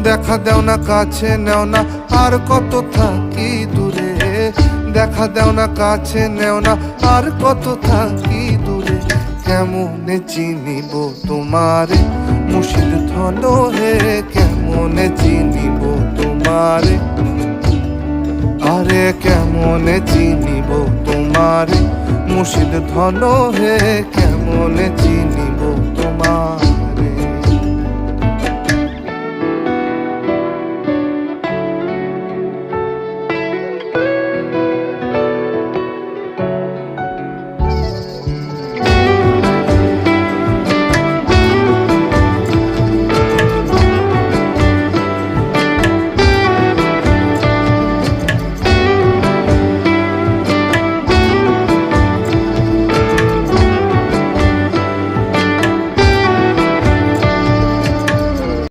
দেখা দেও না কাছে নেও না আর কত থাকি দূরে, দেখা দেও না কাছে নেও না আর কত থাকি দূরে। কেমনে চিনিব তোমারে মুর্শিদ ধন হে, কেমনে চিনিব তোমারে, আরে কেমনে চিনিব তোমারে মুর্শিদ ধন হে, কেমনে চিনিব